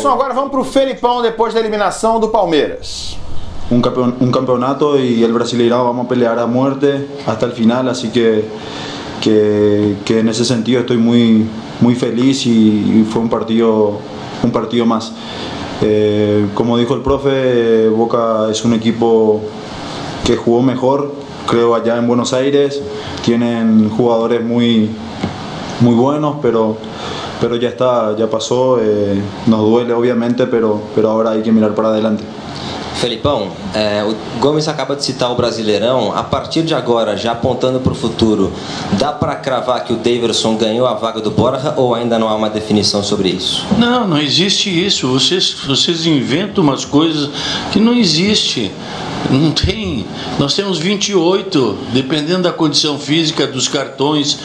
Agora vamos para o Felipão depois da eliminação do Palmeiras. Un campeonato y el Brasileirão vamos a pelear a muerte hasta el final, así que en ese sentido estoy muy feliz y fue un partido más. Como dijo el profe, Boca es un equipo que jugó mejor, creo, allá en Buenos Aires. Tienen jugadores muy buenos, pero ya está, ya pasó. Nos duele obviamente, pero ahora hay que mirar para adelante. Felipão, o Gomes acaba de citar o Brasileirão. A partir de agora, já apontando para o futuro, dá para cravar que o Daverson ganhou a vaga do Borja ou ainda não há uma definição sobre isso? Não, não existe isso. Vocês inventam umas coisas que não existem. Não tem. Nós temos 28, dependendo da condição física, dos cartões,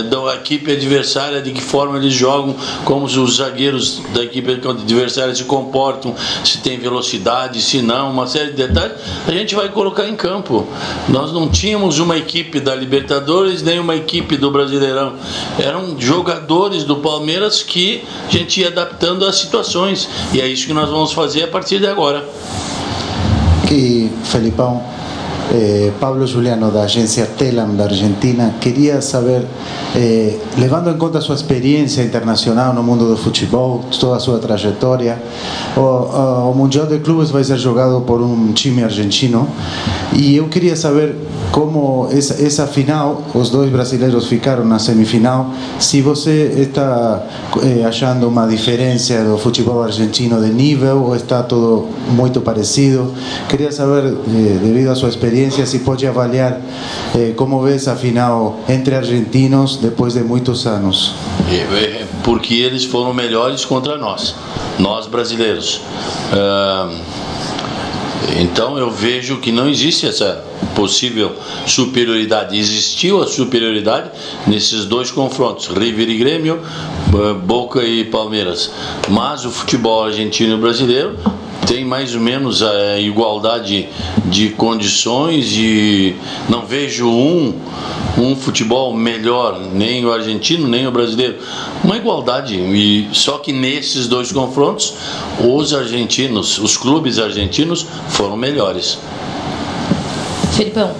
da equipe adversária, de que forma eles jogam, como os zagueiros da equipe adversária se comportam, se tem velocidade, se não, uma série de detalhes, a gente vai colocar em campo. Nós não tínhamos uma equipe da Libertadores, nem uma equipe do Brasileirão. Eram jogadores do Palmeiras que a gente ia adaptando às situações. E é isso que nós vamos fazer a partir de agora. Aqui, Felipão, Pablo Juliano, da agência Telam, da Argentina. Queria saber, levando em conta a sua experiência internacional no mundo do futebol, toda a sua trajetória, o Mundial de Clubes vai ser jogado por um time argentino e eu queria saber como essa final, os dois brasileiros ficaram na semifinal, se você está achando uma diferença do futebol argentino de nível ou está tudo muito parecido. Queria saber, devido à sua experiência, se pode avaliar como vê essa final entre argentinos depois de muitos anos. Porque eles foram melhores contra nós brasileiros. Então eu vejo que não existe essa possível superioridade. Existiu a superioridade nesses dois confrontos, River e Grêmio, Boca e Palmeiras. Mas o futebol argentino e brasileiro tem mais ou menos a igualdade de condições e não vejo um futebol melhor, nem o argentino, nem o brasileiro. Uma igualdade, e só que nesses dois confrontos, os argentinos, os clubes argentinos foram melhores. Felipão,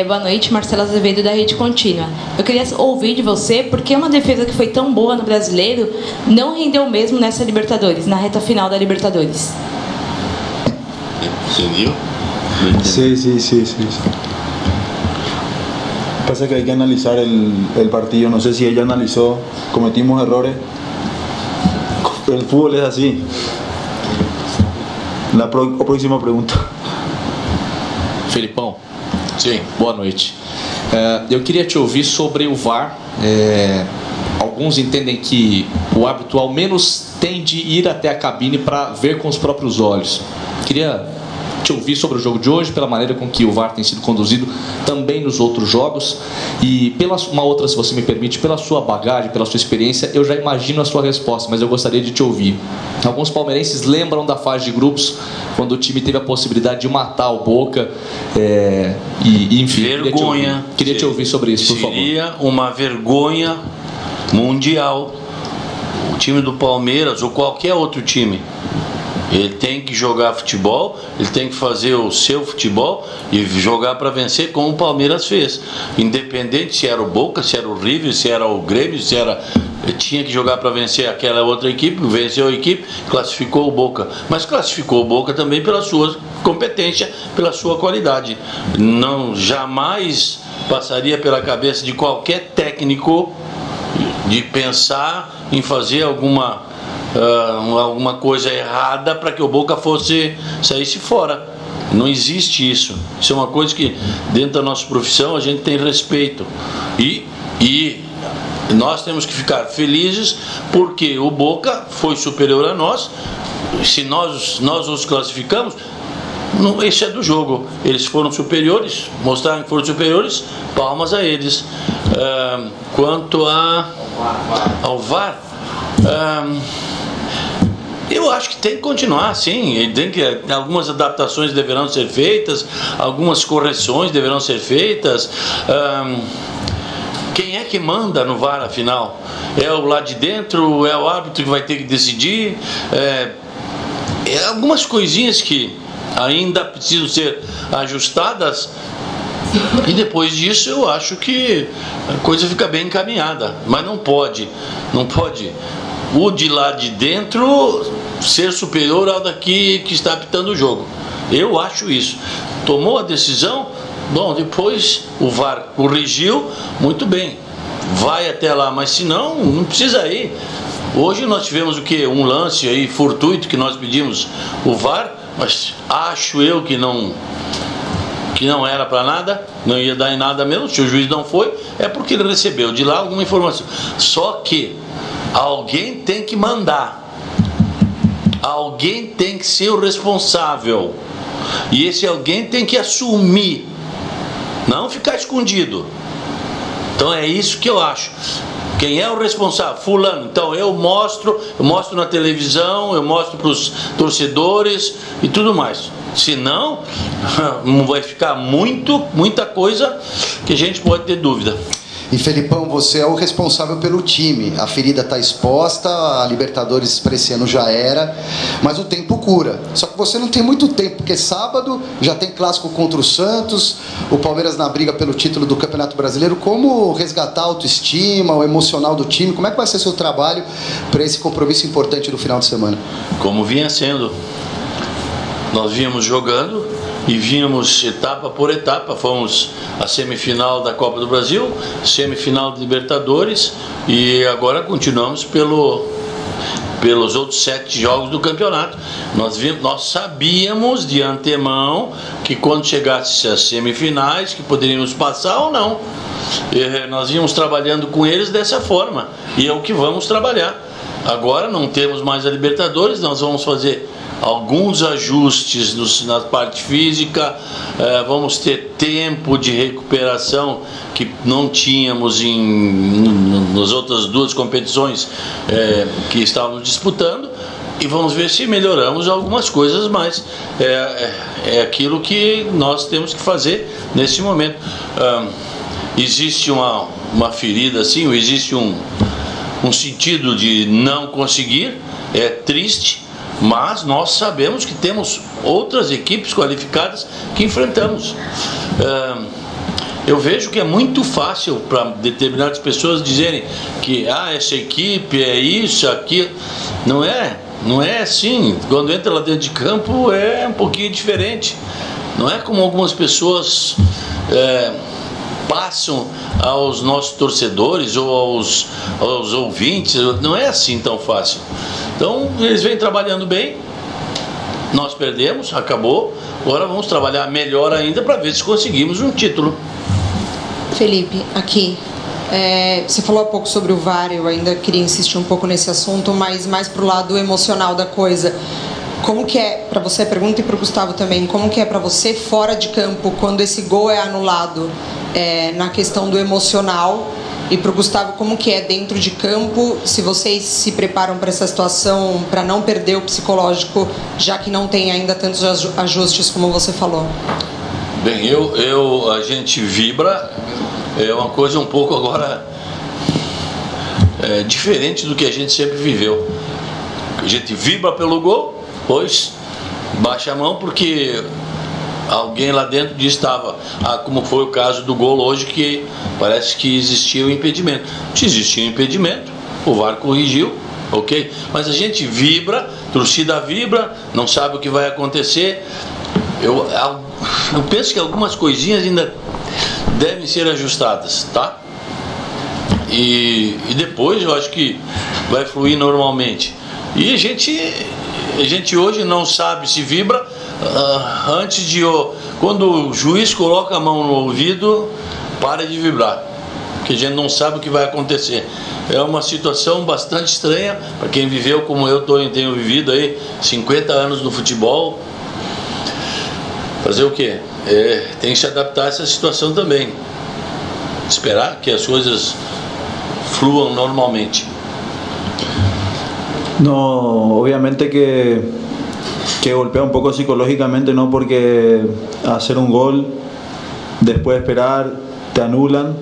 boa noite, Marcela Azevedo da Rede Contínua. Eu queria ouvir de você porque uma defesa que foi tão boa no Brasileiro não rendeu mesmo nessa Libertadores, na reta final da Libertadores. ¿Entendió? Sí. Pasa que hay que analizar el partido. No sé si ella analizó, cometimos errores. El fútbol es así. La próxima pergunta. Felipão, sim, boa noite. Eu queria te ouvir sobre o VAR. Alguns entendem que o árbitro ao menos tem de ir até a cabine para ver com os próprios olhos. Queria te ouvir sobre o jogo de hoje, pela maneira com que o VAR tem sido conduzido também nos outros jogos e uma outra, se você me permite, pela sua bagagem, pela sua experiência, eu já imagino a sua resposta, mas eu gostaria de te ouvir. Alguns palmeirenses lembram da fase de grupos, quando o time teve a possibilidade de matar o Boca e enfim, vergonha. Queria te ouvir sobre isso, por favor. Seria uma vergonha mundial o time do Palmeiras ou qualquer outro time. Ele tem que jogar futebol, ele tem que fazer o seu futebol e jogar para vencer como o Palmeiras fez. Independente se era o Boca, se era o River, se era o Grêmio, se era... Ele tinha que jogar para vencer aquela outra equipe, venceu a equipe, classificou o Boca. Mas classificou o Boca também pela sua competência, pela sua qualidade. Não, jamais passaria pela cabeça de qualquer técnico de pensar em fazer alguma coisa errada para que o Boca saísse fora. Não existe isso. Isso é uma coisa que dentro da nossa profissão a gente tem respeito e nós temos que ficar felizes porque o Boca foi superior a nós. Se nós os classificamos, esse é do jogo. Eles foram superiores, mostraram que foram superiores, palmas a eles. Quanto ao VAR, eu acho que tem que continuar, sim. Algumas adaptações deverão ser feitas, algumas correções deverão ser feitas. Quem é que manda no VAR afinal? É o lá de dentro? É o árbitro que vai ter que decidir? Algumas coisinhas que ainda precisam ser ajustadas, e depois disso eu acho que a coisa fica bem encaminhada. Mas não pode o de lá de dentro ser superior ao daqui que está apitando o jogo. Eu acho isso. Tomou a decisão, bom, depois o VAR corrigiu, muito bem, vai até lá, mas se não precisa ir. Hoje nós tivemos o que? Um lance aí fortuito que nós pedimos o VAR, mas acho eu que não era para nada, não ia dar em nada mesmo. Se o juiz não foi, é porque ele recebeu de lá alguma informação. Só que alguém tem que mandar, alguém tem que ser o responsável, e esse alguém tem que assumir, não ficar escondido. Então é isso que eu acho. Quem é o responsável? Fulano. Então eu mostro na televisão, eu mostro para os torcedores e tudo mais. Senão vai ficar muita coisa que a gente pode ter dúvida. E Felipão, você é o responsável pelo time. A ferida está exposta, a Libertadores para esse ano já era, mas o tempo cura. Só que você não tem muito tempo, porque sábado já tem clássico contra o Santos, o Palmeiras na briga pelo título do Campeonato Brasileiro. Como resgatar a autoestima, o emocional do time? Como é que vai ser seu trabalho para esse compromisso importante do final de semana? Como vinha sendo. Nós vínhamos jogando e vínhamos etapa por etapa. Fomos a semifinal da Copa do Brasil, semifinal de Libertadores, e agora continuamos pelos outros 7 jogos do campeonato. Nós sabíamos de antemão que quando chegasse as semifinais que poderíamos passar ou não. Nós íamos trabalhando com eles dessa forma, e é o que vamos trabalhar. Agora não temos mais a Libertadores, nós vamos fazer alguns ajustes na parte física, vamos ter tempo de recuperação que não tínhamos nas outras 2 competições que estávamos disputando, e vamos ver se melhoramos algumas coisas, mas é aquilo que nós temos que fazer nesse momento. Existe uma ferida assim, existe um sentido de não conseguir, é triste, mas nós sabemos que temos outras equipes qualificadas que enfrentamos. Eu vejo que é muito fácil para determinadas pessoas dizerem que essa equipe é isso, aquilo. Não é assim. Quando entra lá dentro de campo é um pouquinho diferente. Não é como algumas pessoas passam aos nossos torcedores ou aos ouvintes. Não é assim tão fácil. Então eles vêm trabalhando bem, nós perdemos, acabou, agora vamos trabalhar melhor ainda para ver se conseguimos um título. Felipe, aqui, você falou há pouco sobre o VAR, eu ainda queria insistir um pouco nesse assunto, mas mais para o lado emocional da coisa. Como que é, para você, pergunta, e para o Gustavo também, como que é para você fora de campo, quando esse gol é anulado, na questão do emocional? E para o Gustavo, como que é dentro de campo, se vocês se preparam para essa situação, para não perder o psicológico, já que não tem ainda tantos ajustes como você falou? Bem, a gente vibra, é uma coisa um pouco agora diferente do que a gente sempre viveu. A gente vibra pelo gol, pois baixa a mão porque alguém lá dentro estava, como foi o caso do gol hoje, que parece que existia um impedimento. Se existia um impedimento, o VAR corrigiu, ok? Mas a gente vibra, a torcida vibra, não sabe o que vai acontecer. Eu penso que algumas coisinhas ainda devem ser ajustadas, tá? E depois eu acho que vai fluir normalmente. E a gente hoje não sabe se vibra quando o juiz coloca a mão no ouvido, para de vibrar, porque a gente não sabe o que vai acontecer. É uma situação bastante estranha para quem viveu como eu tenho vivido aí 50 anos no futebol. Fazer o quê? Tem que se adaptar a essa situação também, esperar que as coisas fluam normalmente. No, obviamente que golpea un poco psicológicamente, ¿no? Porque hacer un gol, después de esperar, te anulan.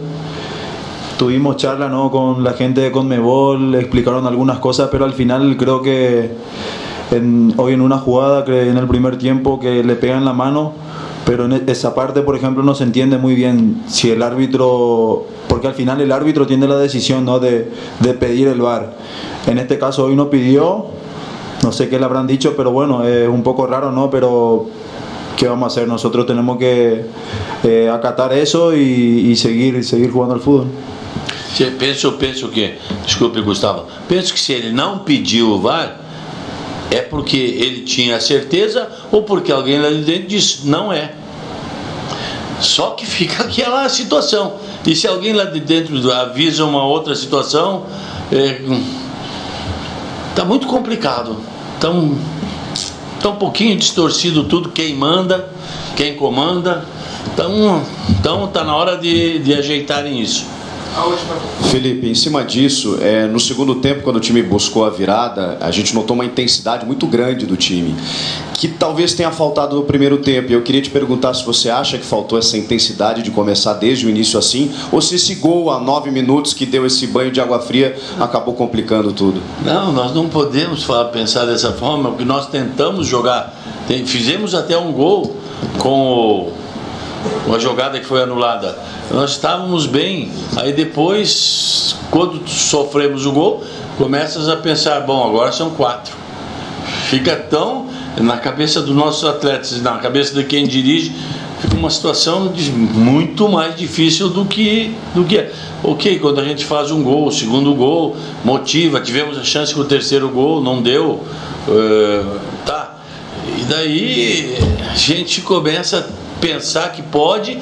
tuvimos charla, ¿no?, con la gente de Conmebol, explicaron algunas cosas, pero al final creo que hoy en una jugada que en el primer tiempo que le pegan la mano, pero en esa parte, por ejemplo, no se entiende muy bien si el árbitro, porque al final el árbitro tiene la decisión, ¿no?, de pedir el VAR. En este caso hoy no pidió, no sé qué le habrán dicho, pero bueno, es un poco raro, ¿no? Pero ¿qué vamos a hacer? Nosotros tenemos que acatar eso y seguir jugando al fútbol. Penso que, desculpe, Gustavo, penso que se ele não pediu o VAR é porque ele tinha certeza ou porque alguém lá de dentro disse não é. Só que fica aquela situação. E se alguém lá de dentro avisa uma outra situação, tá muito complicado. Tá um pouquinho distorcido tudo, quem manda, quem comanda. Então tá na hora de ajeitarem isso. Felipe, em cima disso, no segundo tempo, quando o time buscou a virada, a gente notou uma intensidade muito grande do time, que talvez tenha faltado no primeiro tempo. E eu queria te perguntar se você acha que faltou essa intensidade de começar desde o início assim, ou se esse gol a 9 minutos que deu esse banho de água fria acabou complicando tudo. Não, nós não podemos pensar dessa forma, porque nós tentamos jogar, fizemos até um gol com uma jogada que foi anulada. Nós estávamos bem, aí depois, quando sofremos o gol, começas a pensar, bom, agora são 4. Fica tão na cabeça dos nossos atletas, na cabeça de quem dirige, fica uma situação muito mais difícil do que é. Ok, quando a gente faz um gol, o segundo gol, motiva, tivemos a chance com o terceiro gol, não deu, tá. E daí a gente começa a pensar que pode,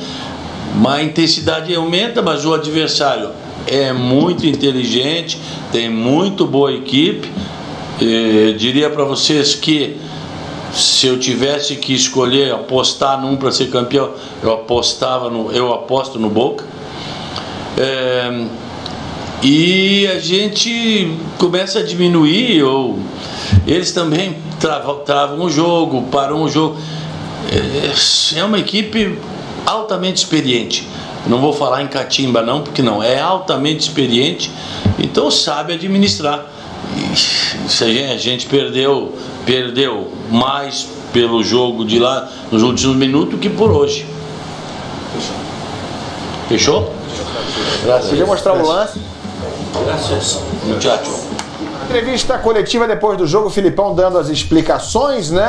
mas a intensidade aumenta, mas o adversário é muito inteligente, tem muito boa equipe. Diria para vocês que se eu tivesse que escolher apostar num para ser campeão, eu aposto no Boca. E a gente começa a diminuir, ou eles também travam o jogo, param o jogo. É uma equipe altamente experiente. Não vou falar em catimba não, porque não, é altamente experiente, então sabe administrar. E a gente perdeu mais pelo jogo de lá nos últimos minutos que por hoje. Fechou? Graças. Podia mostrar o lance? Graças. Muchacho. Entrevista coletiva depois do jogo, o Filipão dando as explicações, né?